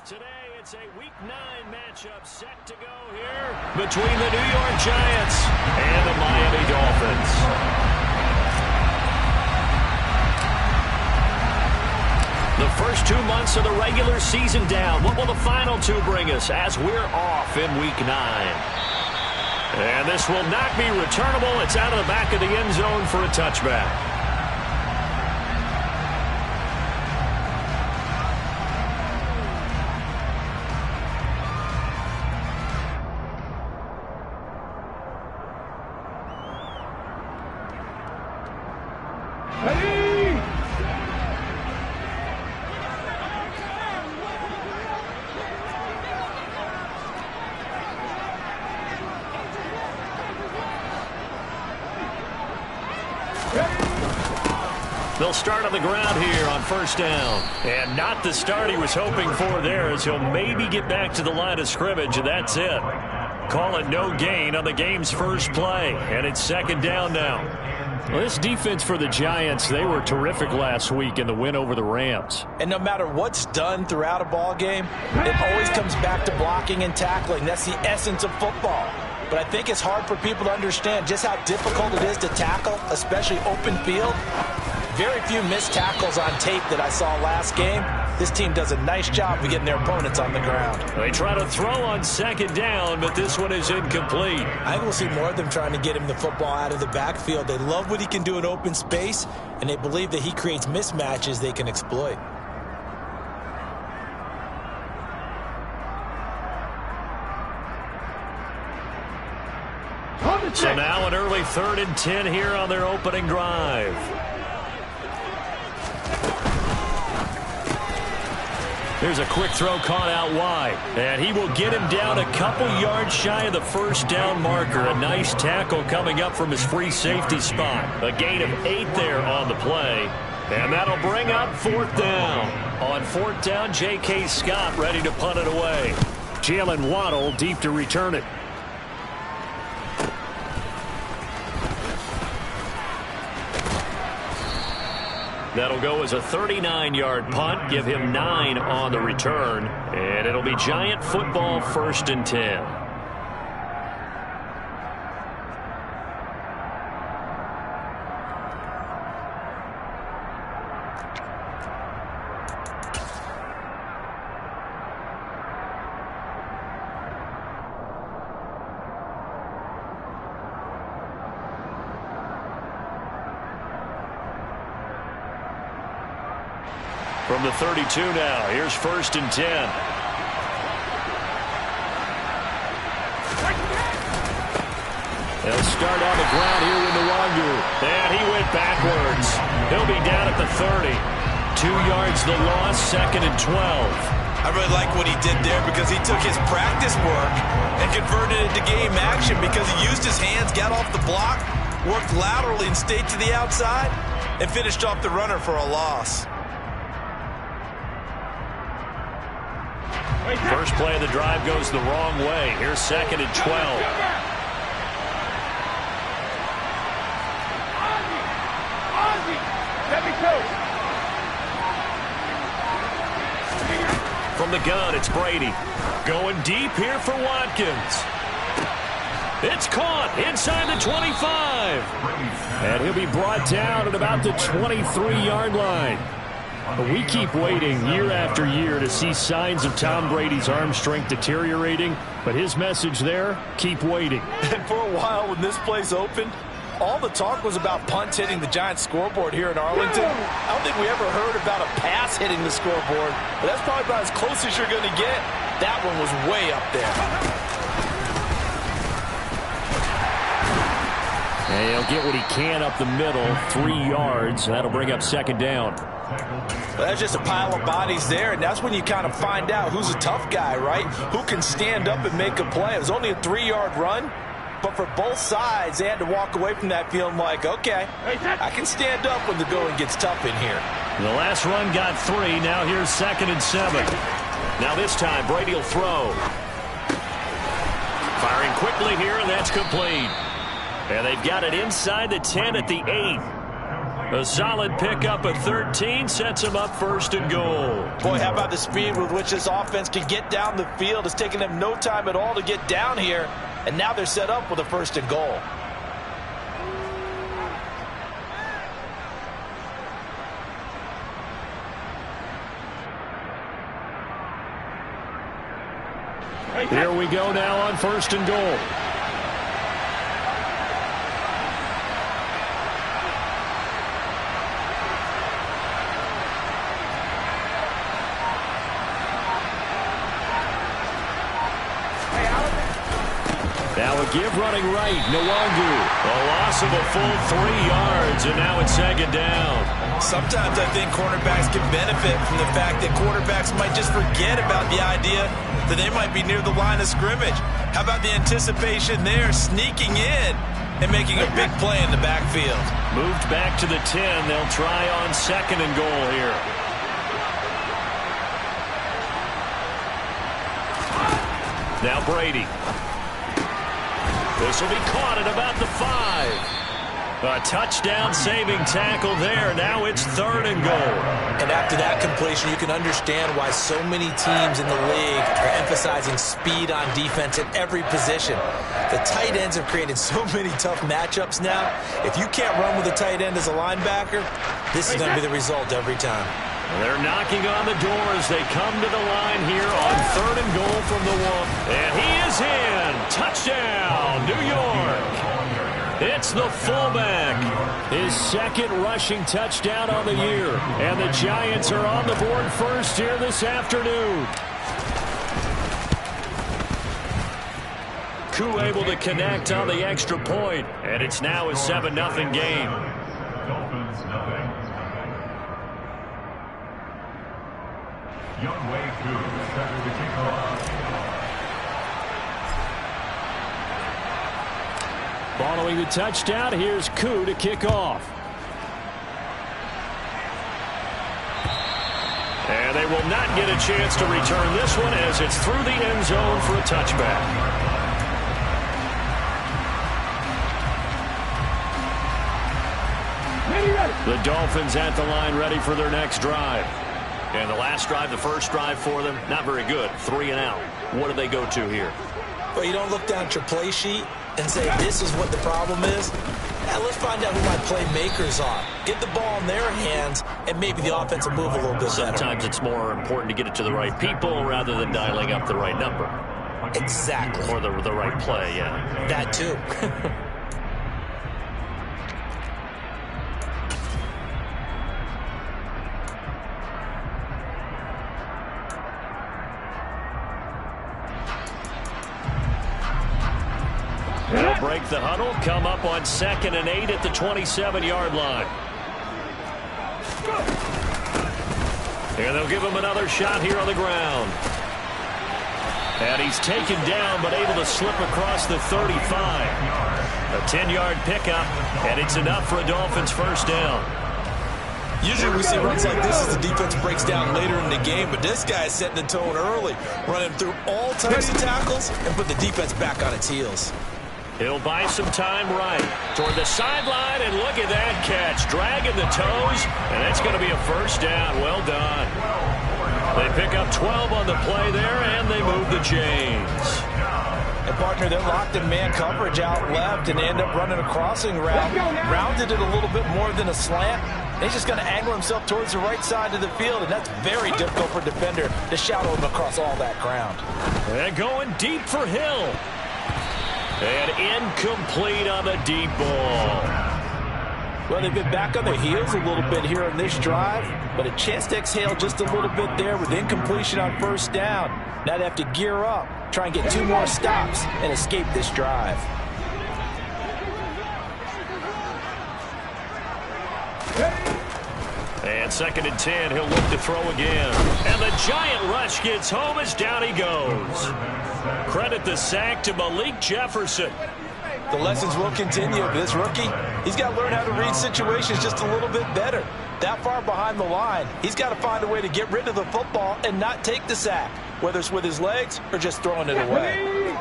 Today, it's a Week 9 matchup set to go here between the New York Giants and the Miami Dolphins. The first 2 months of the regular season down. What will the final two bring us as we're off in Week 9? And this will not be returnable. It's out of the back of the end zone for a touchback. They'll start on the ground here on first down. And not the start he was hoping for there, as he'll maybe get back to the line of scrimmage, and that's it. Call it no gain on the game's first play, and it's second down now. Well, this defense for the Giants, they were terrific last week in the win over the Rams. And no matter what's done throughout a ball game, it always comes back to blocking and tackling. That's the essence of football. But I think it's hard for people to understand just how difficult it is to tackle, especially open field. Very few missed tackles on tape that I saw last game. This team does a nice job of getting their opponents on the ground. They try to throw on second down, but this one is incomplete. I think we'll see more of them trying to get him the football out of the backfield. They love what he can do in open space, and they believe that he creates mismatches they can exploit. So now an early 3rd and 10 here on their opening drive. There's a quick throw caught out wide, and he will get him down a couple yards shy of the first down marker. A nice tackle coming up from his free safety spot. A gain of 8 there on the play, and that'll bring up 4th down. On 4th down, J.K. Scott ready to punt it away. Jalen Waddle deep to return it. That'll go as a 39-yard punt, give him 9 on the return, and it'll be Giant football 1st and 10. From the 32 now, here's 1st and 10. They'll start on the ground here with Nwangu. And he went backwards. He'll be down at the 30. 2 yards the loss, 2nd and 12. I really like what he did there because he took his practice work and converted it to game action because he used his hands, got off the block, worked laterally and stayed to the outside, and finished off the runner for a loss. First play of the drive goes the wrong way. Here's 2nd and 12. From the gun, it's Brady. Going deep here for Watkins. It's caught inside the 25. And he'll be brought down at about the 23-yard line. But we keep waiting year after year to see signs of Tom Brady's arm strength deteriorating. But his message there, keep waiting. And for a while when this place opened, all the talk was about punts hitting the Giants scoreboard here in Arlington. I don't think we ever heard about a pass hitting the scoreboard. But that's probably about as close as you're going to get. That one was way up there. And he'll get what he can up the middle, 3 yards. That'll bring up 2nd down. Well, that's just a pile of bodies there, and that's when you kind of find out who's a tough guy, right? Who can stand up and make a play. It was only a 3-yard run, but for both sides, they had to walk away from that feeling like, okay, I can stand up when the going gets tough in here. The last run got 3. Now here's 2nd and 7. Now this time, Brady will throw. Firing quickly here, and that's complete. And they've got it inside the 10 at the 8. A solid pickup at 13 sets him up 1st and goal. Boy, how about the speed with which this offense can get down the field? It's taken them no time at all to get down here, and now they're set up with a 1st and goal. Here we go now on 1st and goal. Now a give running right, Nwangu. A loss of a full 3 yards, and now it's 2nd down. Sometimes I think cornerbacks can benefit from the fact that quarterbacks might just forget about the idea that they might be near the line of scrimmage. How about the anticipation there, sneaking in and making a big play in the backfield? Moved back to the 10. They'll try on 2nd and goal here. Now Brady. This will be caught at about the 5. A touchdown-saving tackle there. Now it's 3rd and goal. And after that completion, you can understand why so many teams in the league are emphasizing speed on defense at every position. The tight ends have created so many tough matchups now. If you can't run with a tight end as a linebacker, this is going to be the result every time. They're knocking on the door as they come to the line here on 3rd and goal from the 1. And he is in. Touchdown, New York. It's the fullback. His 2nd rushing touchdown on the year. And the Giants are on the board first here this afternoon. Koo able to connect on the extra point. And it's now a 7-0 game. Following the touchdown, here's Koo to kick off. And they will not get a chance to return this one as it's through the end zone for a touchback. The Dolphins at the line ready for their next drive. And the last drive, the first drive for them, not very good. 3 and out. What do they go to here? Well, you don't look down at your play sheet and say, this is what the problem is. Now, let's find out who my playmakers are. Get the ball in their hands, and maybe the offense will move a little bit better. Sometimes it's more important to get it to the right people rather than dialing up the right number. Exactly. Or the right play, yeah. That too. They'll break the huddle, come up on 2nd and 8 at the 27-yard line. And they'll give him another shot here on the ground. And he's taken down, but able to slip across the 35. A 10-yard pickup, and it's enough for a Dolphins 1st down. Usually we see runs like this as the defense breaks down later in the game, but this guy is setting the tone early, running through all types of tackles and put the defense back on its heels. He'll buy some time right toward the sideline, and look at that catch. Dragging the toes, and that's going to be a 1st down. Well done. They pick up 12 on the play there, and they move the chains. And, partner, they're locked in man coverage out left, and they end up running a crossing route. Rounded it a little bit more than a slant. And he's just going to angle himself towards the right side of the field, and that's very difficult for a defender to shadow him across all that ground. And going deep for Hill. And incomplete on the deep ball. Well, they've been back on their heels a little bit here on this drive, but a chance to exhale just a little bit there with incompletion on 1st down. Now they have to gear up, try and get 2 more stops, and escape this drive. And 2nd and 10, he'll look to throw again. And the giant rush gets home as down he goes. Credit the sack to Malik Jefferson. The lessons will continue, but this rookie, he's got to learn how to read situations just a little bit better. That far behind the line, he's got to find a way to get rid of the football and not take the sack, whether it's with his legs or just throwing it away.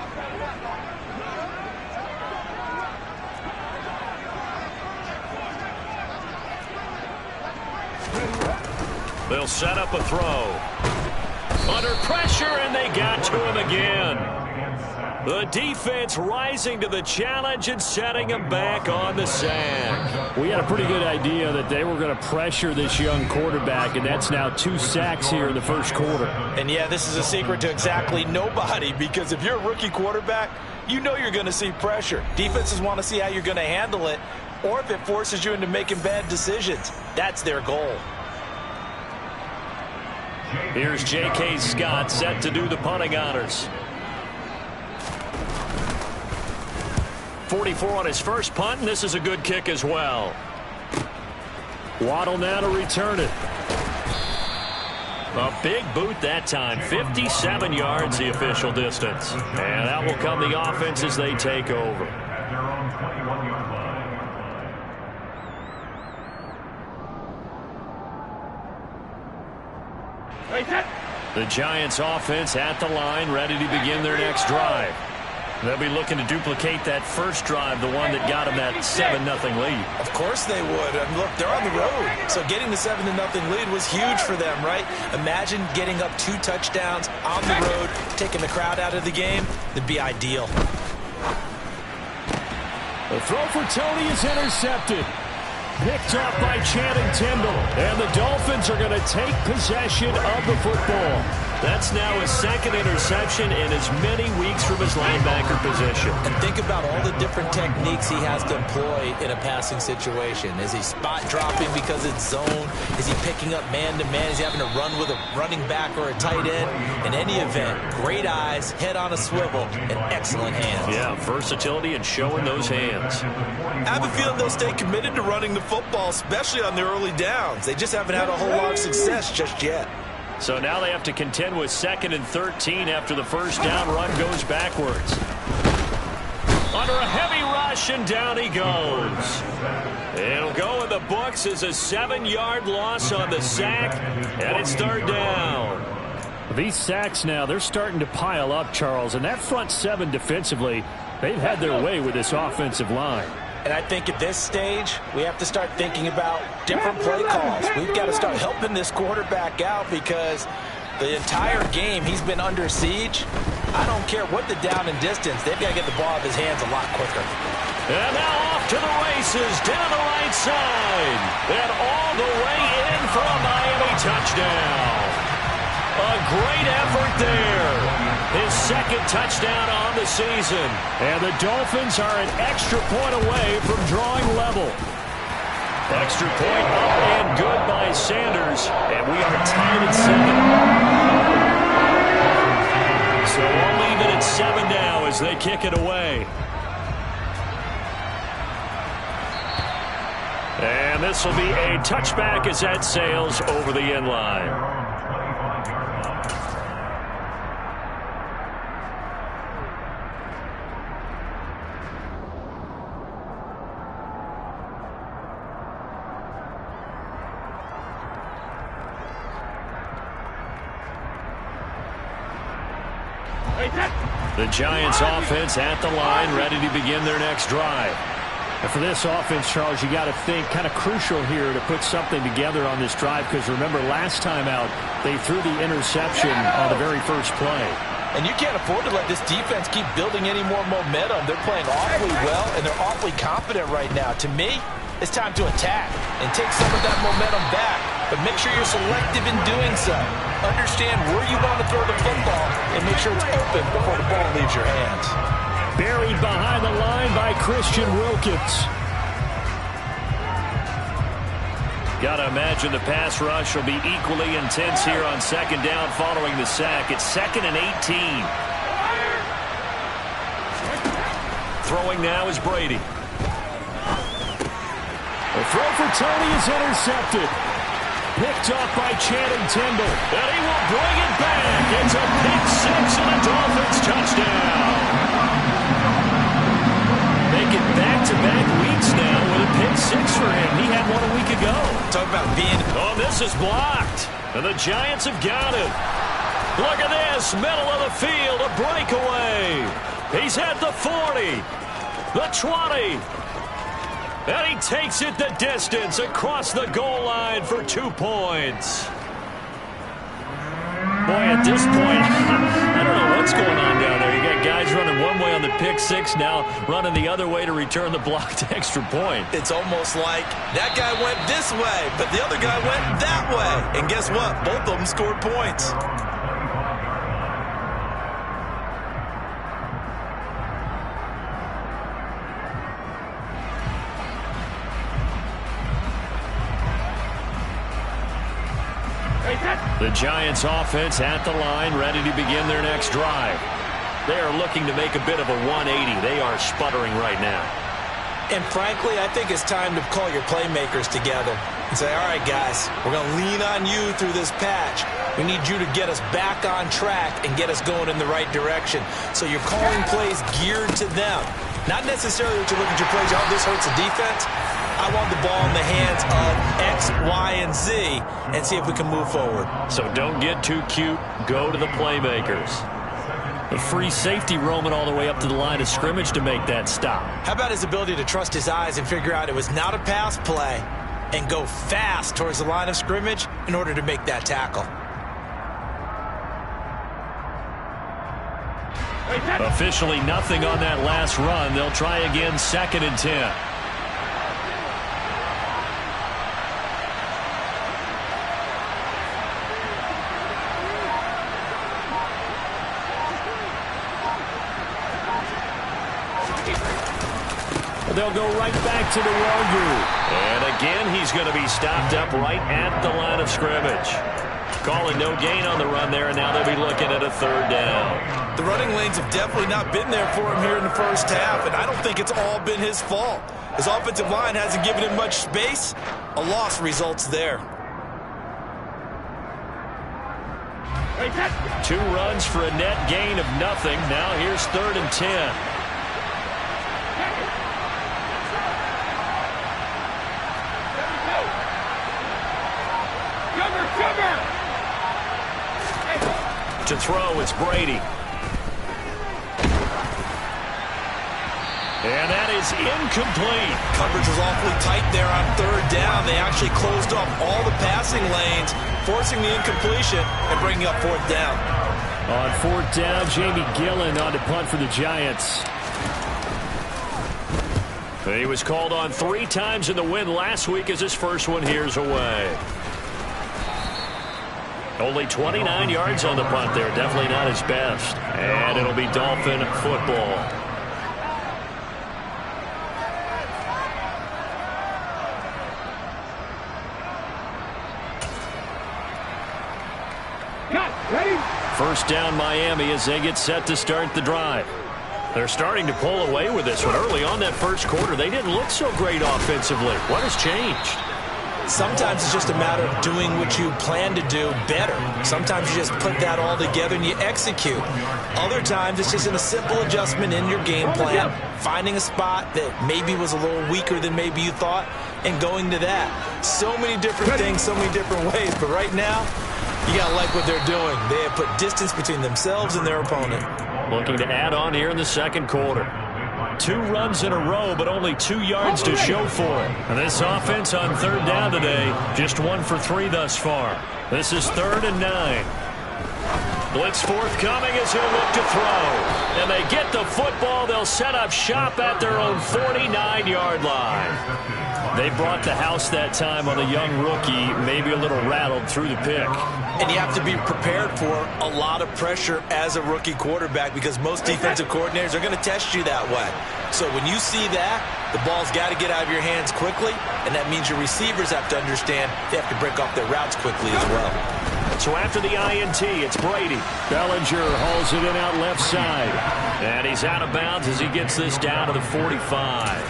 They'll set up a throw. Under pressure, and they got to him again. The defense rising to the challenge and setting him back on the sack. We had a pretty good idea that they were going to pressure this young quarterback, and that's now 2 sacks here in the first quarter. And yeah, this is a secret to exactly nobody, because if you're a rookie quarterback, you know you're going to see pressure. Defenses want to see how you're going to handle it, or if it forces you into making bad decisions. That's their goal. Here's J.K. Scott set to do the punting honors. 44 on his first punt, and this is a good kick as well. Waddle now to return it. A big boot that time. 57 yards the official distance. And that will come the offense as they take over. The Giants offense at the line, ready to begin their next drive. They'll be looking to duplicate that first drive, the one that got them that 7-0 lead. Of course they would. And look, they're on the road. So getting the 7-0 lead was huge for them, right? Imagine getting up 2 touchdowns on the road, taking the crowd out of the game. That'd be ideal. The throw for Tony is intercepted. Picked off by Channing Tindall. And the Dolphins are going to take possession of the football. That's now his second interception in as many weeks from his linebacker position. And think about all the different techniques he has to employ in a passing situation. Is he spot dropping because it's zone? Is he picking up man-to-man? Is he having to run with a running back or a tight end? In any event, great eyes, head on a swivel, and excellent hands. Yeah, versatility and showing those hands. I have a feeling they'll stay committed to running the football, especially on the early downs. They just haven't had a whole lot of success just yet. So now they have to contend with 2nd and 13 after the first down run goes backwards. Under a heavy rush, and down he goes. It'll go in the books as a 7-yard loss on the sack, and it's 3rd down. These sacks now, they're starting to pile up, Charles, and that front 7 defensively, they've had their way with this offensive line. And I think at this stage, we have to start thinking about different play calls. We've got to start helping this quarterback out because the entire game he's been under siege. I don't care what the down and distance. They've got to get the ball out of his hands a lot quicker. And now off to the races, down the right side. And all the way in for a Miami touchdown. A great effort there. His 2nd touchdown on the season. And the Dolphins are an extra point away from drawing level. Extra point up and good by Sanders. And we are tied at 7. So we'll leave it at 7 now as they kick it away. And this will be a touchback as that sails over the end line. The Giants offense at the line, ready to begin their next drive. And for this offense, Charles, you got to think kind of crucial here to put something together on this drive because remember last time out they threw the interception on the very first play. And you can't afford to let this defense keep building any more momentum. They're playing awfully well and they're awfully confident right now. To me, it's time to attack and take some of that momentum back, but make sure you're selective in doing so. Understand where you want to throw the football and make sure it's open before the ball leaves your hands. Buried behind the line by Christian Wilkins. Got to imagine the pass rush will be equally intense here on 2nd down following the sack. It's 2nd and 18. Throwing now is Brady. The throw for Tony is intercepted. Picked off by Channing Tindall. And he will bring it back. It's a pick 6 and a Dolphins touchdown. Make it back-to-back weeks now with a pick 6 for him. He had one a week ago. Talk about being... Oh, this is blocked. And the Giants have got it. Look at this. Middle of the field. A breakaway. He's at the 40. The 20. And he takes it the distance across the goal line for 2 points. Boy, at this point, I don't know what's going on down there. You got guys running one way on the pick six, now running the other way to return the blocked extra point. It's almost like that guy went this way, but the other guy went that way. And guess what? Both of them scored points. The Giants offense at the line, ready to begin their next drive. They are looking to make a bit of a 180. They are sputtering right now. And frankly, I think it's time to call your playmakers together and say, all right, guys, we're going to lean on you through this patch. We need you to get us back on track and get us going in the right direction. So you're calling plays geared to them. Not necessarily that you look at your plays, oh, this hurts the defense. I want the ball in the hands of X, Y, and Z and see if we can move forward. So don't get too cute. Go to the playmakers. The free safety roaming all the way up to the line of scrimmage to make that stop. How about his ability to trust his eyes and figure out it was not a pass play and go fast towards the line of scrimmage in order to make that tackle? Officially nothing on that last run. They'll try again, 2nd and 10. They'll go right back to the wall group. And again, he's going to be stopped up right at the line of scrimmage. Calling no gain on the run there, and now they'll be looking at a 3rd down. The running lanes have definitely not been there for him here in the first half, and I don't think it's all been his fault. His offensive line hasn't given him much space. A loss results there. 2 runs for a net gain of nothing. Now here's 3rd and 10. To throw, it's Brady. And that is incomplete. Coverage was awfully tight there on 3rd down. They actually closed off all the passing lanes, forcing the incompletion and bringing up 4th down. On 4th down, Jamie Gillen on to punt for the Giants. He was called on 3 times in the win last week as his first one here's away. Only 29 yards on the punt there. Definitely not his best. And it'll be Dolphin football. First down Miami as they get set to start the drive. They're starting to pull away with this one. Early on that first quarter, they didn't look so great offensively. What has changed? Sometimes it's just a matter of doing what you plan to do better. Sometimes you just put that all together and you execute. Other times it's just a simple adjustment in your game plan, finding a spot that maybe was a little weaker than maybe you thought, and going to that. So many different things, so many different ways. But right now, you got to like what they're doing. They have put distance between themselves and their opponent. Looking to add on here in the second quarter. 2 runs in a row, but only 2 yards to show for it. And this offense on 3rd down today, just 1 for 3 thus far. This is 3rd and 9. Blitz forthcoming as he'll look to throw. And they get the football. They'll set up shop at their own 49-yard line. They brought the house that time on a young rookie, maybe a little rattled through the pick. And you have to be prepared for a lot of pressure as a rookie quarterback because most defensive coordinators are going to test you that way. So when you see that, the ball's got to get out of your hands quickly, and that means your receivers have to understand they have to break off their routes quickly as well. So after the INT, it's Brady. Bellinger hauls it in out left side. And he's out of bounds as he gets this down to the 45.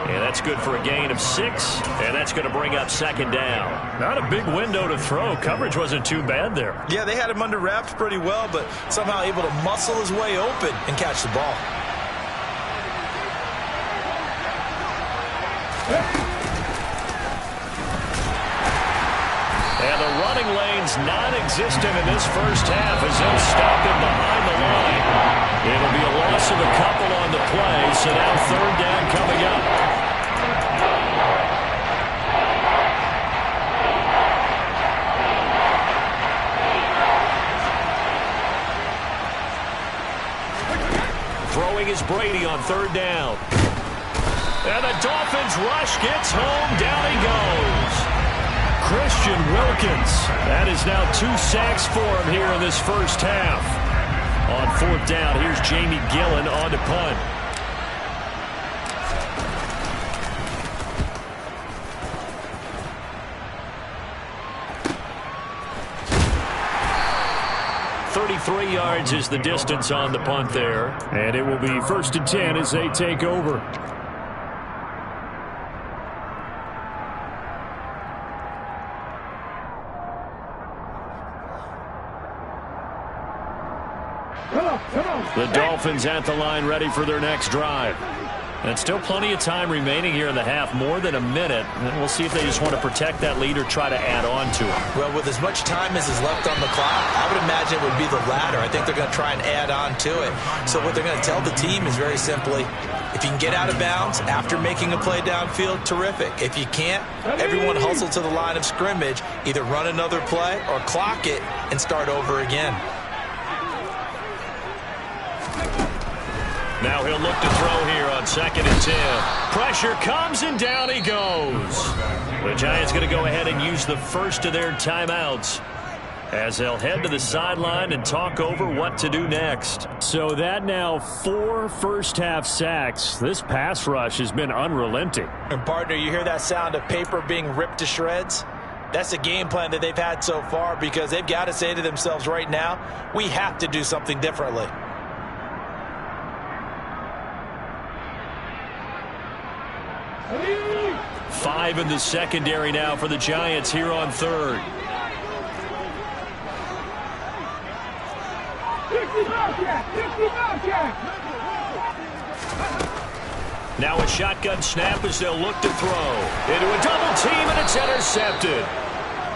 And that's good for a gain of 6, and that's going to bring up 2nd down. Not a big window to throw. Coverage wasn't too bad there. Yeah, they had him under wraps pretty well, but somehow able to muscle his way open and catch the ball. And the running lane's non-existent in this first half as they'll stop him behind the line. It'll be a loss of a couple on the play, so now 3rd down coming up. Throwing is Brady on third down. And the Dolphins rush gets home. Down he goes. Christian Wilkins. That is now 2 sacks for him here in this first half. On fourth down, here's Jamie Gillen on to punt. .33 yards is the distance on the punt there. And it will be 1st and 10 as they take over. The Dolphins at the line ready for their next drive. And still plenty of time remaining here in the half, more than a minute. And we'll see if they just want to protect that lead or try to add on to it. Well, with as much time as is left on the clock, I would imagine it would be the latter. I think they're going to try and add on to it. So what they're going to tell the team is very simply, if you can get out of bounds after making a play downfield, terrific. If you can't, everyone hustle to the line of scrimmage, either run another play or clock it and start over again. Now he'll look to throw here on 2nd and 10. Pressure comes and down he goes. The Giants going to go ahead and use the first of their timeouts as they'll head to the sideline and talk over what to do next. So that now 4 first-half sacks. This pass rush has been unrelenting. And partner, you hear that sound of paper being ripped to shreds? That's the game plan that they've had so far, because they've got to say to themselves right now, we have to do something differently. Five in the secondary now for the Giants here on third. Now a shotgun snap as they'll look to throw. Into a double team, and it's intercepted.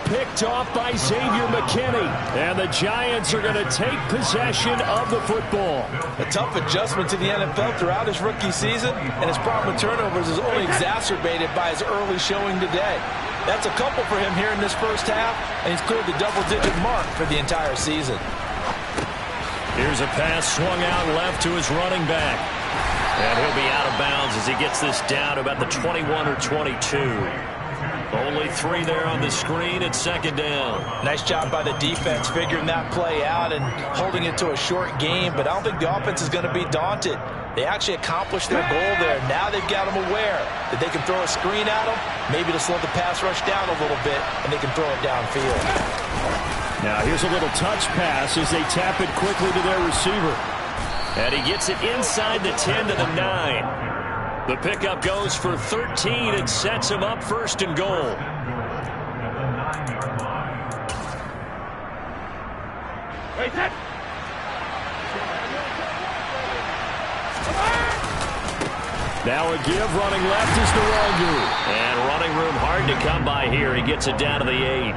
Picked off by Xavier McKinney. And the Giants are going to take possession of the football. A tough adjustment to the NFL throughout his rookie season, and his problem with turnovers is only exacerbated by his early showing today. That's a couple for him here in this first half, and he's cleared the double-digit mark for the entire season. Here's a pass swung out left to his running back. And he'll be out of bounds as he gets this down to about the 21 or 22. Only 3 there on the screen at 2nd down. Nice job by the defense figuring that play out and holding it to a short game, but I don't think the offense is going to be daunted. They actually accomplished their goal there. Now they've got them aware that they can throw a screen at them, maybe to slow the pass rush down a little bit, and they can throw it downfield. Now here's a little touch pass as they tap it quickly to their receiver. And he gets it inside the 10 to the 9. The pickup goes for 13 and sets him up 1st and goal. Now a give running left is Nwangu. And running room hard to come by here. He gets it down to the 8.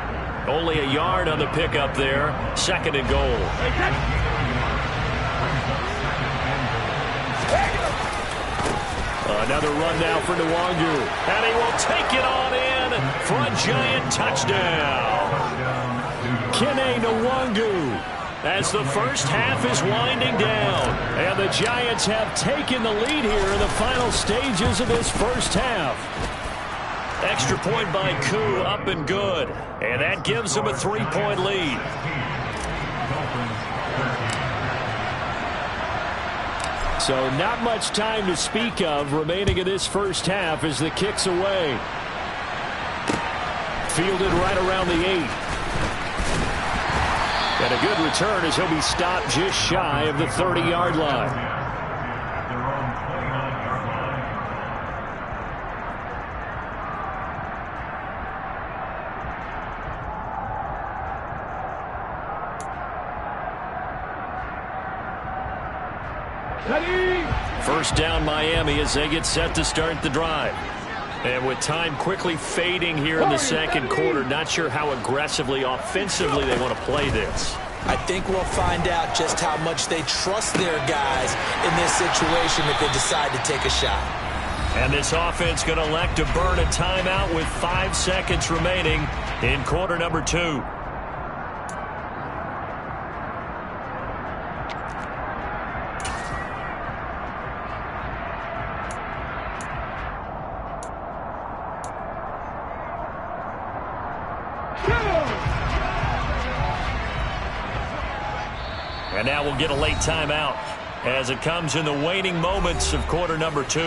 Only a yard on the pickup there. 2nd and goal. Another run now for Nwangu. And he will take it on in for a Giant touchdown. Kene Nwangu. As the first half is winding down. And the Giants have taken the lead here in the final stages of this first half. Extra point by Koo, up and good. And that gives them a 3-point lead. So not much time to speak of remaining in this first half as the kick's away. Fielded right around the 8. And a good return as he'll be stopped just shy of the 30-yard line. First down Miami as they get set to start the drive. And with time quickly fading here in the second quarter, not sure how aggressively, offensively they want to play this. I think we'll find out just how much they trust their guys in this situation if they decide to take a shot. And this offense going to elect to burn a timeout with 5 seconds remaining in quarter number 2. And now we'll get a late timeout as it comes in the waning moments of quarter number 2.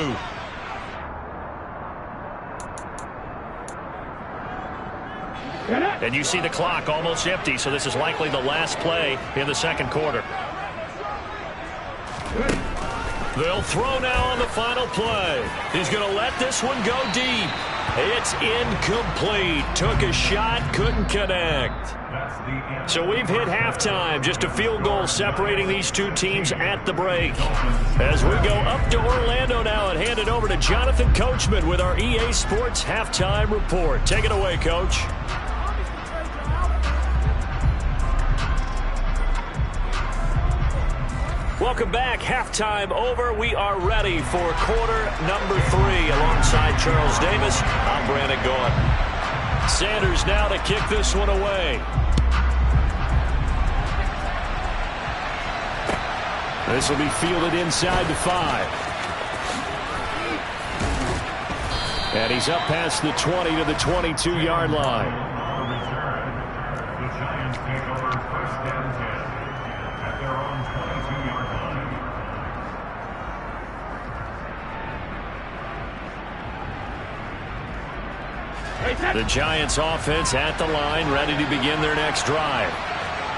And you see the clock almost empty, so this is likely the last play in the second quarter. They'll throw now on the final play. He's going to let this one go deep. It's incomplete. Took a shot, couldn't connect. So we've hit halftime. Just a field goal separating these two teams at the break. As we go up to Orlando now and hand it over to Jonathan Coachman with our EA Sports Halftime Report. Take it away, Coach. Welcome back. Halftime over. We are ready for quarter number 3. Alongside Charles Davis, I'm Brandon Gaughan. Sanders now to kick this one away. This will be fielded inside the 5. And he's up past the 20 to the 22-yard line. The Giants offense at the line, ready to begin their next drive.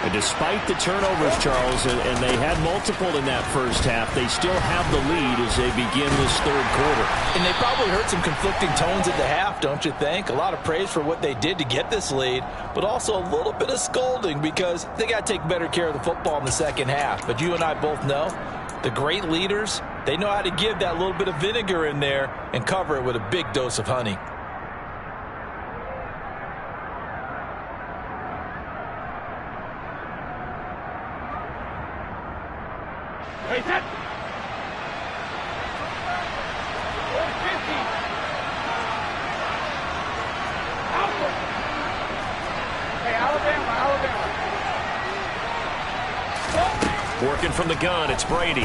And despite the turnovers, Charles, and they had multiple in that first half, they still have the lead as they begin this third quarter. And they probably heard some conflicting tones at the half, don't you think? A lot of praise for what they did to get this lead, but also a little bit of scolding because they got to take better care of the football in the second half. But you and I both know the great leaders, they know how to give that little bit of vinegar in there and cover it with a big dose of honey. Working from the gun, it's Brady.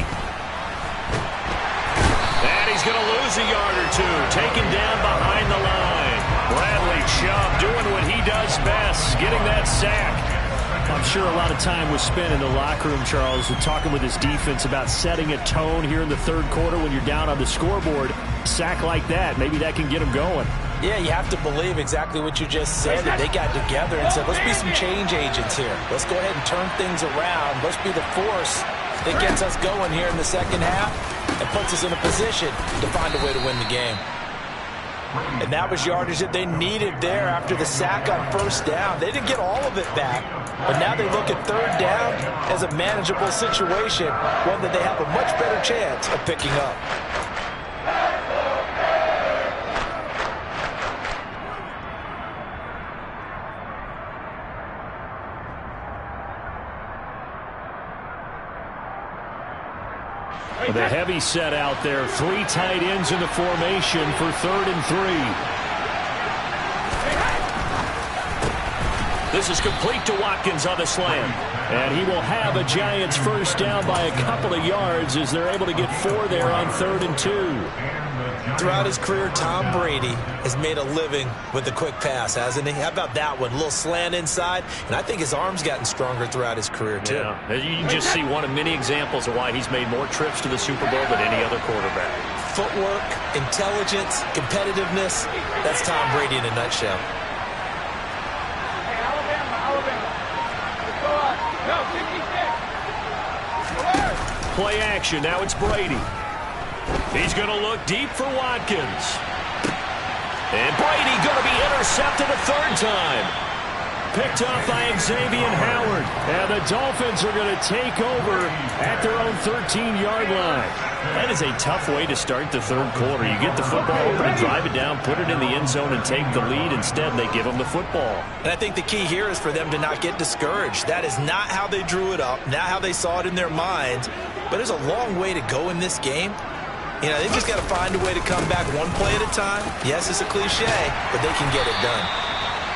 And he's going to lose a yard or two. Taken down behind the line. Bradley Chubb doing what he does best, getting that sack. I'm sure a lot of time was spent in the locker room, Charles, and talking with his defense about setting a tone here in the third quarter when you're down on the scoreboard. A sack like that, maybe that can get him going. Yeah, you have to believe exactly what you just said, that they got together and said, let's be some change agents here. Let's go ahead and turn things around. Let's be the force that gets us going here in the second half and puts us in a position to find a way to win the game. And that was yardage that they needed there after the sack on first down. They didn't get all of it back, but now they look at third down as a manageable situation, one that they have a much better chance of picking up. The heavy set out there. 3 tight ends in the formation for 3rd and 3. This is complete to Watkins on the slam. And he will have a Giants first down by a couple of yards as they're able to get 4 there on 3rd and 2. Throughout his career, Tom Brady has made a living with the quick pass, hasn't he? How about that one? A little slant inside, and I think his arm's gotten stronger throughout his career, too. Yeah. You can just see one of many examples of why he's made more trips to the Super Bowl than any other quarterback. Footwork, intelligence, competitiveness, that's Tom Brady in a nutshell. Play action. Now it's Brady. He's going to look deep for Watkins. And Brady going to be intercepted a 3rd time. Picked off by Xavier Howard. And the Dolphins are going to take over at their own 13-yard line. That is a tough way to start the third quarter. You get the football over and drive it down, put it in the end zone, and take the lead. Instead, they give them the football. And I think the key here is for them to not get discouraged. That is not how they drew it up, not how they saw it in their minds. But there's a long way to go in this game. You know, they've just got to find a way to come back one play at a time. Yes, it's a cliche, but they can get it done.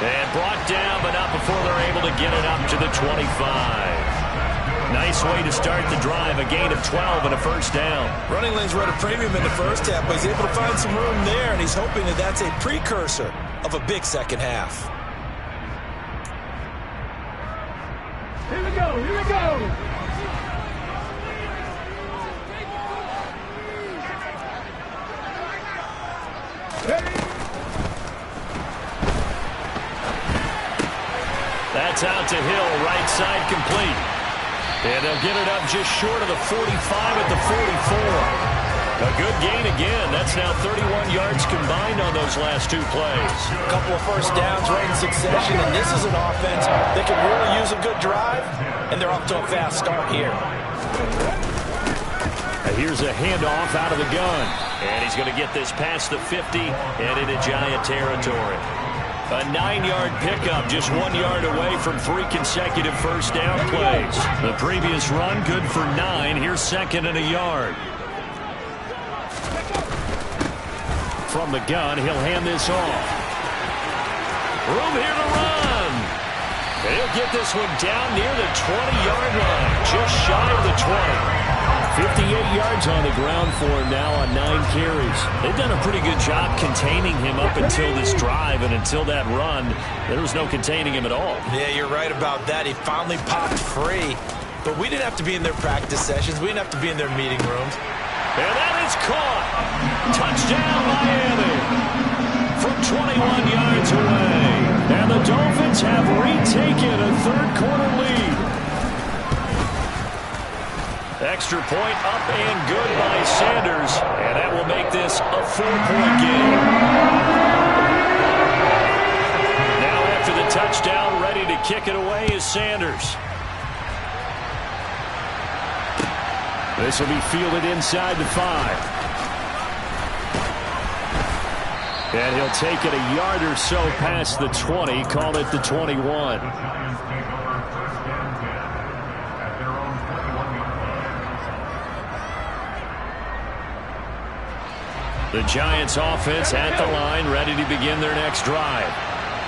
And brought down, but not before they're able to get it up to the 25. Nice way to start the drive, a gain of 12 and a first down. Running lanes were at a premium in the first half, but he's able to find some room there, and he's hoping that that's a precursor of a big second half. Here we go, here we go. It's out to Hill, right side complete. And they'll get it up just short of the 45 at the 44. A good gain again. That's now 31 yards combined on those last two plays. A couple of first downs right in succession, and this is an offense that can really use a good drive, and they're off to a fast start here. Here's a handoff out of the gun. And he's going to get this past the 50 and into Giant territory. A 9-yard pickup, just 1 yard away from 3 consecutive first down plays. The previous run good for 9. Here's second and a yard. From the gun, he'll hand this off. Room here to run. He'll get this one down near the 20-yard line, just shy of the 20. 58 yards on the ground for him now on 9 carries. They've done a pretty good job containing him up until this drive, and until that run, there was no containing him at all. Yeah, you're right about that. He finally popped free, but we didn't have to be in their practice sessions. We didn't have to be in their meeting rooms. And that is caught. Touchdown, Miami. From 21 yards away. And the Dolphins have retaken a third-quarter lead. Extra point up and good by Sanders. And that will make this a 4-point game. Now after the touchdown, ready to kick it away is Sanders. This will be fielded inside the 5. And he'll take it a yard or so past the 20, call it the 21. The Giants offense at the line, ready to begin their next drive.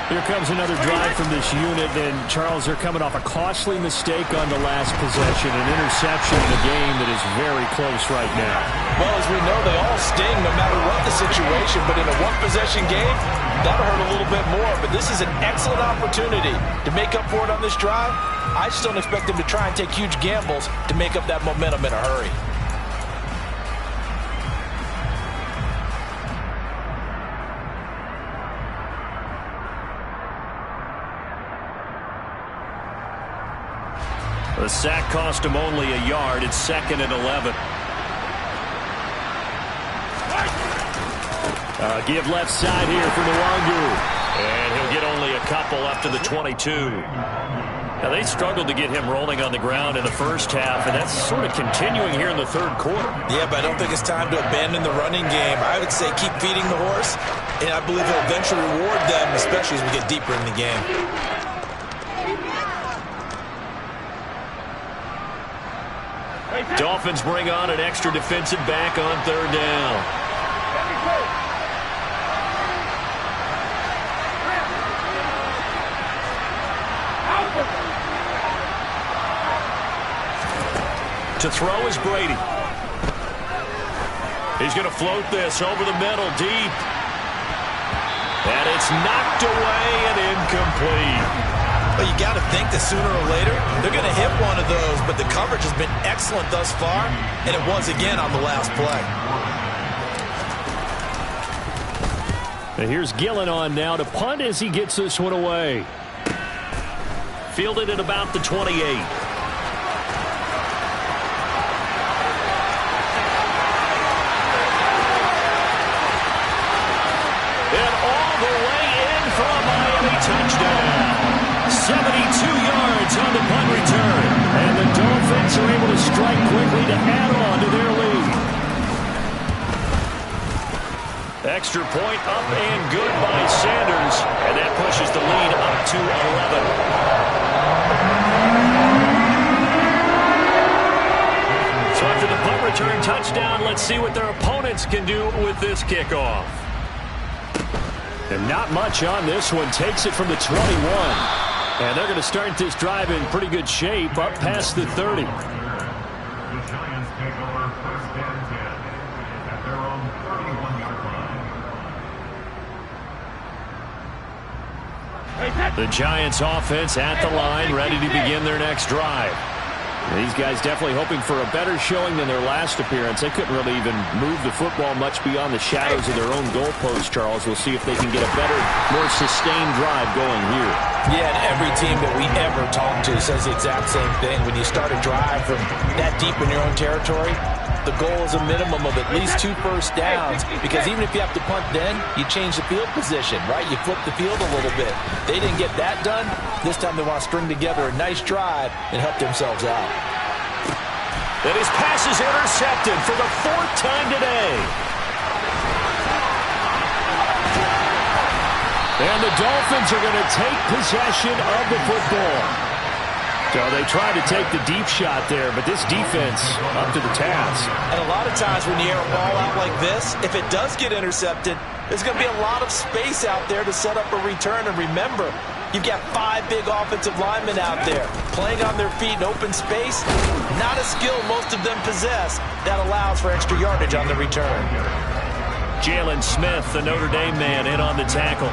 Here comes another drive from this unit, and Charles, they're coming off a costly mistake on the last possession, an interception in a game that is very close right now. Well, as we know, they all sting no matter what the situation, but in a one-possession game, that'll hurt a little bit more. But this is an excellent opportunity to make up for it on this drive. I just don't expect them to try and take huge gambles to make up that momentum in a hurry. The sack cost him only a yard. It's second and 11. Give left side here for Nwangu. And he'll get only a couple up to the 22. Now, they struggled to get him rolling on the ground in the first half, and that's sort of continuing here in the third quarter. Yeah, but I don't think it's time to abandon the running game. I would say keep feeding the horse, and I believe he'll eventually reward them, especially as we get deeper in the game. Dolphins bring on an extra defensive back on third down. To throw is Brady. He's going to float this over the middle deep. And it's knocked away and incomplete. But you got to think that sooner or later, they're going to hit one of those. But the coverage has been excellent thus far, and it was again on the last play. And here's Gillen on now to punt as he gets this one away. Fielded at about the 28. And all the way in for a Miami touchdown. 72 yards on the punt return. And the Dolphins are able to strike quickly to add on to their lead. Extra point up and good by Sanders. And that pushes the lead up to 11. So after the punt return touchdown, let's see what their opponents can do with this kickoff. And not much on this one. Takes it from the 21. And they're going to start this drive in pretty good shape up past the 30. The Giants offense at the line, ready to begin their next drive. These guys definitely hoping for a better showing than their last appearance. They couldn't really even move the football much beyond the shadows of their own goalpost, Charles. We'll see if they can get a better, more sustained drive going here. Yeah, and every team that we ever talk to says the exact same thing. When you start a drive from that deep in your own territory, the goal is a minimum of at least 2 first downs, because even if you have to punt then, you change the field position, right? You flip the field a little bit. They didn't get that done. This time they want to string together a nice drive and help themselves out. And his pass is intercepted for the 4th time today. And the Dolphins are going to take possession of the football. So they tried to take the deep shot there, but this defense up to the task. And a lot of times when you air a ball out like this, if it does get intercepted, there's going to be a lot of space out there to set up a return. And remember, you've got 5 big offensive linemen out there playing on their feet in open space. Not a skill most of them possess that allows for extra yardage on the return. Jalen Smith, the Notre Dame man, in on the tackle.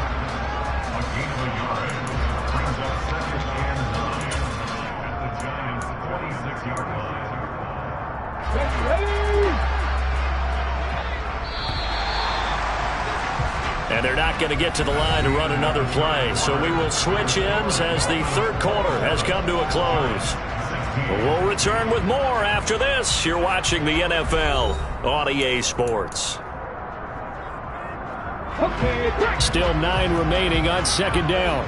And they're not going to get to the line to run another play. So we will switch ends as the 3rd quarter has come to a close. We'll return with more after this. You're watching the NFL on EA Sports. Still 9 remaining on 2nd down.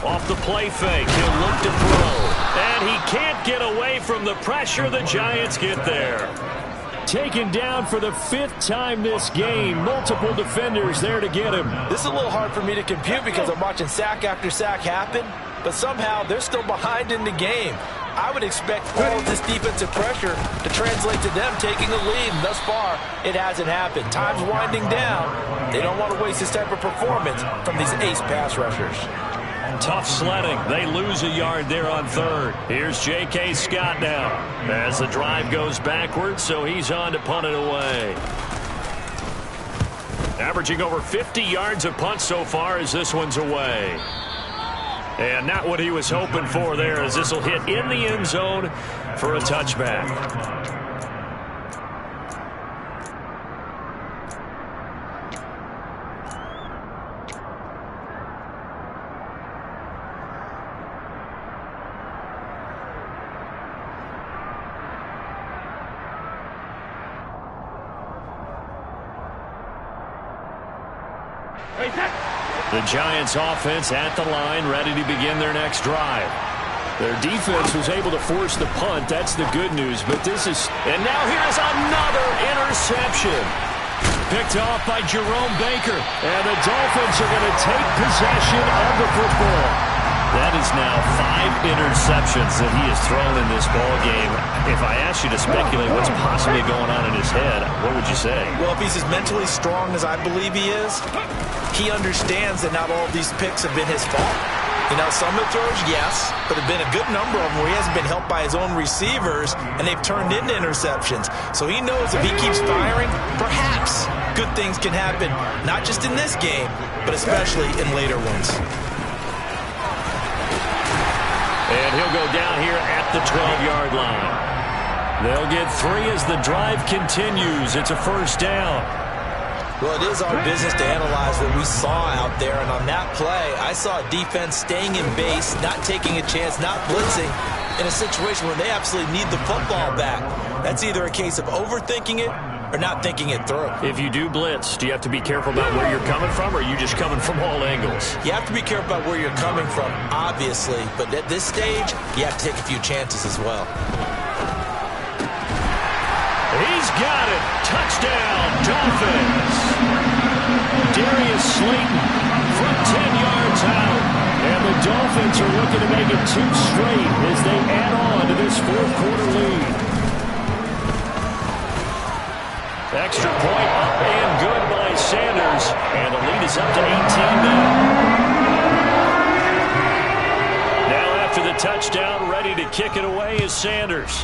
Off the play fake, he'll look to throw. And he can't get away from the pressure. The Giants get there. Taken down for the 5th time this game. Multiple defenders there to get him. This is a little hard for me to compute because I'm watching sack after sack happen, but somehow they're still behind in the game. I would expect all of this defensive pressure to translate to them taking a lead, and thus far, it hasn't happened. Time's winding down. They don't want to waste this type of performance from these ace pass rushers. Tough sledding. They lose a yard there on 3rd. Here's J.K. Scott now as the drive goes backwards, so he's on to punt it away. Averaging over 50 yards of punt so far as this one's away. And not what he was hoping for there, as this will hit in the end zone for a touchback. The Giants offense at the line, ready to begin their next drive. Their defense was able to force the punt. That's the good news. But this is... And now here's another interception. Picked off by Jerome Baker. And the Dolphins are going to take possession of the football. That is now 5 interceptions that he has thrown in this ball game. If I asked you to speculate what's possibly going on in his head, what would you say? Well, if he's as mentally strong as I believe he is, he understands that not all of these picks have been his fault. You know, some of the throws, yes, but there have been a good number of them where he hasn't been helped by his own receivers, and they've turned into interceptions. So he knows if he keeps firing, perhaps good things can happen, not just in this game, but especially in later ones. And he'll go down here at the 12-yard line. They'll get 3 as the drive continues. It's a 1st down. Well, it is our business to analyze what we saw out there, and on that play, I saw a defense staying in base, not taking a chance, not blitzing, in a situation where they absolutely need the football back. That's either a case of overthinking it or not thinking it through. If you do blitz, do you have to be careful about where you're coming from, or are you just coming from all angles? You have to be careful about where you're coming from, obviously, but at this stage, you have to take a few chances as well. He's got it. Touchdown, Dolphins. Darius Slayton from 10 yards out. And the Dolphins are looking to make it 2 straight as they add on to this 4th quarter lead. Extra point up and good by Sanders. And the lead is up to 18 now. Now after the touchdown, ready to kick it away is Sanders.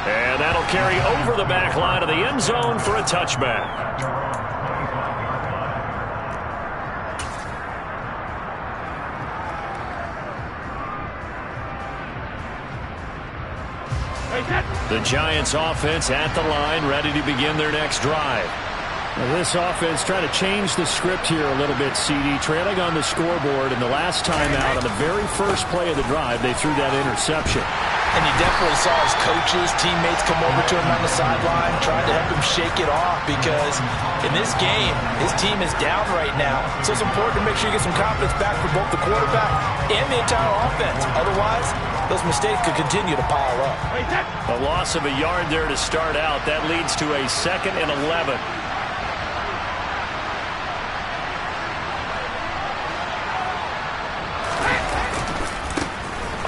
And that'll carry over the back line of the end zone for a touchback. The Giants offense at the line, ready to begin their next drive. Now this offense trying to change the script here a little bit, CD. Trailing on the scoreboard, and the last time out on the very first play of the drive, they threw that interception. And you definitely saw his coaches, teammates come over to him on the sideline, trying to help him shake it off, because in this game, his team is down right now. So it's important to make sure you get some confidence back for both the quarterback and the entire offense. Otherwise, those mistakes could continue to pile up. A loss of a yard there to start out. That leads to a 2nd and 11.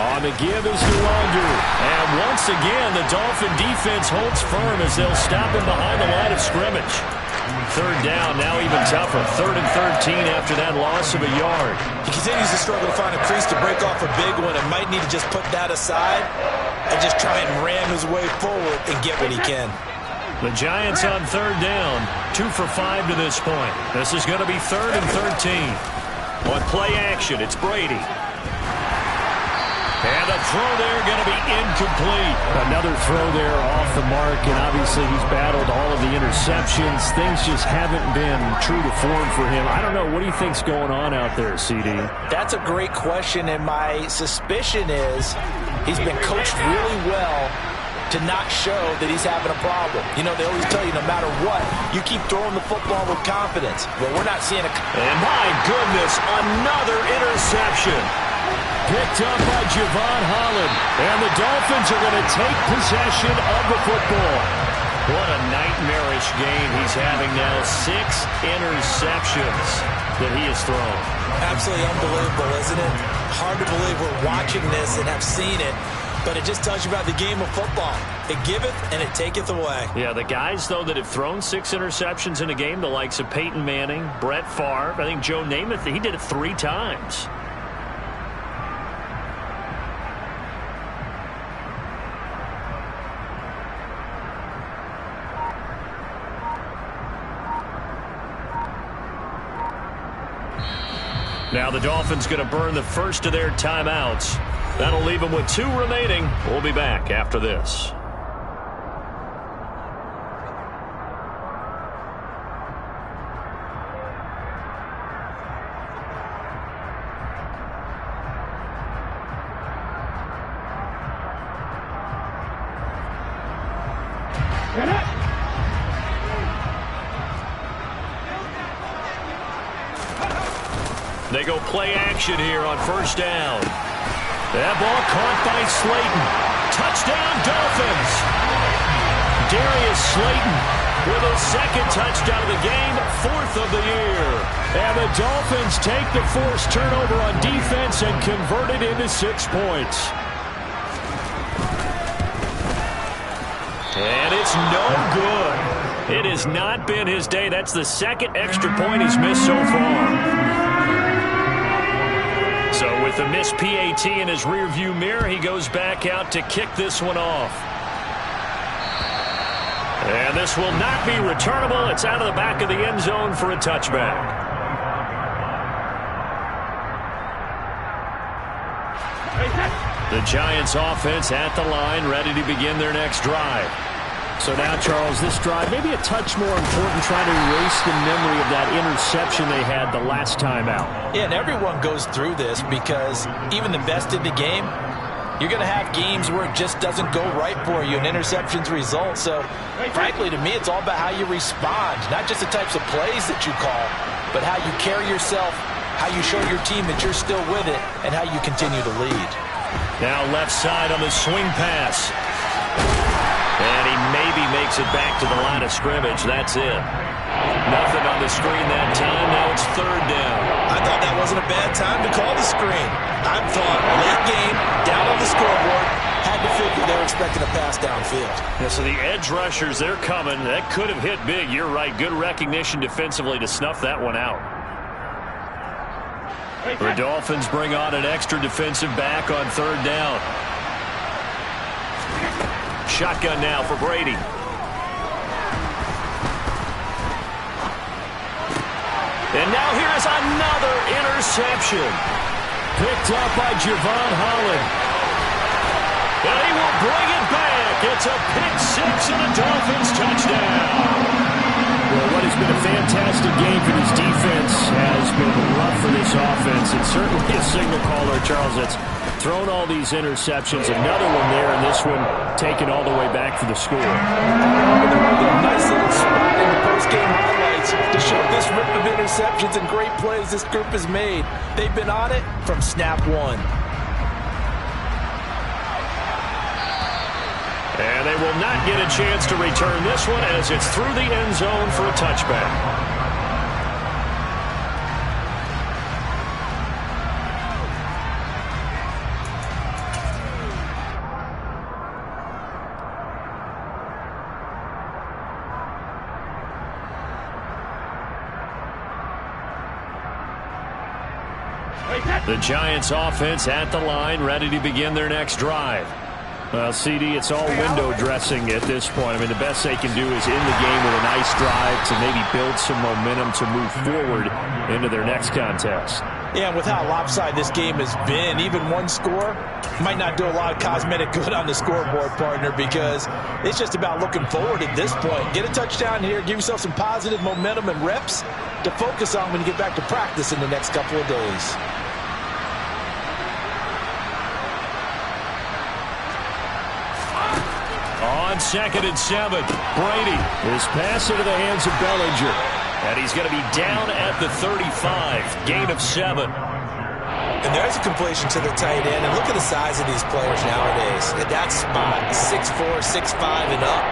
On the give is Duander. And once again, the Dolphin defense holds firm as they'll stop him behind the line of scrimmage. 3rd down, now even tougher. 3rd and 13 after that loss of a yard. He continues to struggle to find a crease to break off a big one, and might need to just put that aside and just try and ram his way forward and get what he can. The Giants on 3rd down, 2 for 5 to this point. This is going to be 3rd and 13. On play action, it's Brady. And the throw there going to be incomplete. Another throw there off the mark, and obviously he's battled all of the interceptions. Things just haven't been true to form for him. I don't know. What do you think's going on out there, CD? That's a great question, and my suspicion is he's been coached really well to not show that he's having a problem. You know, they always tell you no matter what, you keep throwing the football with confidence. Well, we're not seeing a... And my goodness, another interception. Picked up by Javon Holland. And the Dolphins are going to take possession of the football. What a nightmarish game he's having now. 6 interceptions that he has thrown. Absolutely unbelievable, isn't it? Hard to believe we're watching this and have seen it. But it just tells you about the game of football. It giveth and it taketh away. Yeah, the guys, though, that have thrown 6 interceptions in a game, the likes of Peyton Manning, Brett Favre, I think Joe Namath, he did it 3 times. Now the Dolphins going to burn the first of their timeouts. That'll leave them with 2 remaining. We'll be back after this. They go play action here on 1st down. That ball caught by Slayton. Touchdown, Dolphins. Darius Slayton with his 2nd touchdown of the game, 4th of the year. And the Dolphins take the forced turnover on defense and convert it into 6 points. And it's no good. It has not been his day. That's the 2nd extra point he's missed so far. So with the missed PAT in his rearview mirror, he goes back out to kick this one off. And this will not be returnable. It's out of the back of the end zone for a touchback. The Giants offense at the line, ready to begin their next drive. So now, Charles, this drive maybe a touch more important, trying to erase the memory of that interception they had the last time out. Yeah, and everyone goes through this because even the best in the game, you're going to have games where it just doesn't go right for you and interceptions result. So, frankly, to me, it's all about how you respond, not just the types of plays that you call, but how you carry yourself, how you show your team that you're still with it, and how you continue to lead. Now left side on the swing pass. And he maybe makes it back to the line of scrimmage. That's it. Nothing on the screen that time. Now it's 3rd down. I thought that wasn't a bad time to call the screen. I thought late game, down on the scoreboard, had to figure they were expecting a pass downfield. Yeah, so the edge rushers, they're coming. That could have hit big. You're right. Good recognition defensively to snuff that one out. The Dolphins bring on an extra defensive back on 3rd down. Shotgun now for Brady. And now here's another interception. Picked up by Javon Holland. And he will bring it back. It's a pick six and a Dolphins touchdown. Well, what has been a fantastic game for this defense has been rough for this offense. And certainly a signal caller, Charles, that's thrown all these interceptions. Another one there, and this one taken all the way back for the score. A nice little spot in the post-game highlights to show this rip of interceptions and great plays this group has made. They've been on it from snap one. And they will not get a chance to return this one as it's through the end zone for a touchback. The Giants offense at the line, ready to begin their next drive. Well, CD, it's all window dressing at this point. I mean, the best they can do is end the game with a nice drive to maybe build some momentum to move forward into their next contest. Yeah, and with how lopsided this game has been, even one score might not do a lot of cosmetic good on the scoreboard, partner, because it's just about looking forward at this point. Get a touchdown here, give yourself some positive momentum and reps to focus on when you get back to practice in the next couple of days. On 2nd and 7, Brady. His pass into the hands of Bellinger. And he's going to be down at the 35. Gain of 7. And there's a completion to the tight end. And look at the size of these players nowadays. At that spot, 6'4", 6'5", and up.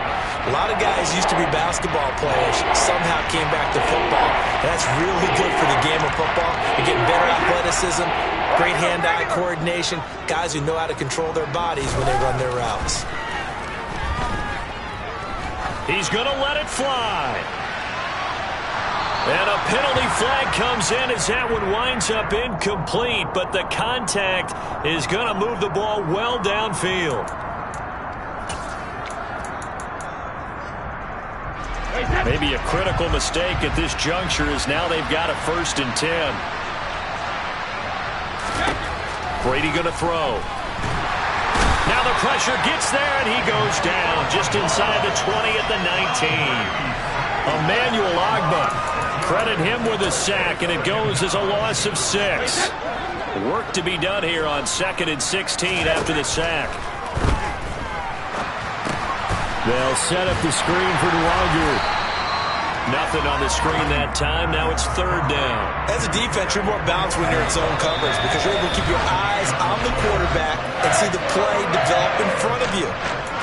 A lot of guys used to be basketball players, somehow came back to football. That's really good for the game of football. You're getting better athleticism, great hand-eye coordination, guys who know how to control their bodies when they run their routes. He's going to let it fly. And a penalty flag comes in as that one winds up incomplete, but the contact is going to move the ball well downfield. Maybe a critical mistake at this juncture as now they've got a 1st and 10. Brady going to throw. Now the pressure gets there, and he goes down just inside the 20 at the 19. Emmanuel Ogbah, credit him with a sack, and it goes as a loss of 6. Work to be done here on 2nd and 16 after the sack. They'll set up the screen for Nwangwu. Nothing on the screen that time. Now it's 3rd down. As a defense, you're more balanced when you're in zone coverage because you're able to keep your eyes on the quarterback and see the play develop in front of you.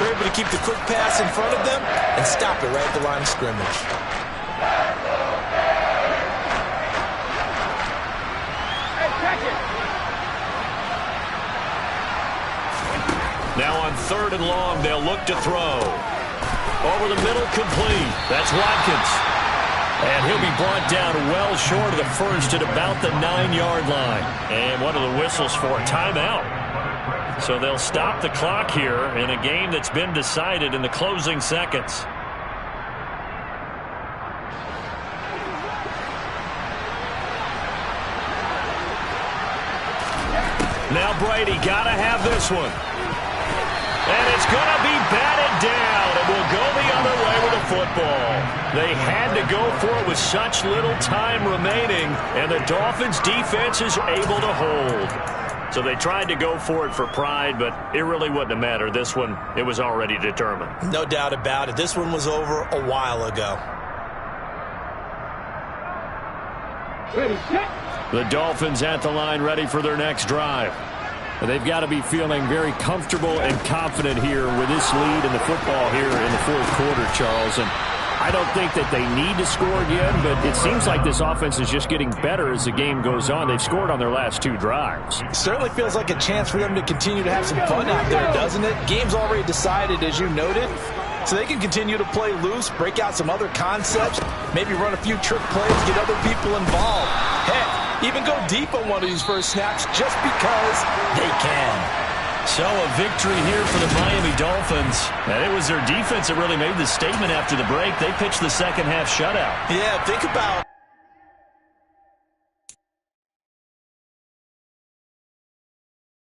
You're able to keep the quick pass in front of them and stop it right at the line of scrimmage. Now on 3rd and long, they'll look to throw. Over the middle, complete. That's Watkins. And he'll be brought down well short of the 1st at about the 9-yard line. And one of the whistles for a timeout. So they'll stop the clock here in a game that's been decided in the closing seconds. Now Brady got to have this one. And it's going to be batted down, and will go the other way with the football. They had to go for it with such little time remaining, and the Dolphins' defense is able to hold. So they tried to go for it for pride, but it really wouldn't have mattered. This one, it was already determined. No doubt about it. This one was over a while ago. The Dolphins at the line, ready for their next drive. They've got to be feeling very comfortable and confident here with this lead in the football here in the 4th quarter, Charles. And I don't think that they need to score again, but it seems like this offense is just getting better as the game goes on. They've scored on their last 2 drives. It certainly feels like a chance for them to continue to have some fun out there, doesn't it? Game's already decided, as you noted. So they can continue to play loose, break out some other concepts, maybe run a few trick plays, get other people involved. Heck, even go deep on one of these first snaps just because they can. So a victory here for the Miami Dolphins. And it was their defense that really made the statement after the break. They pitched the second half shutout. Yeah, think about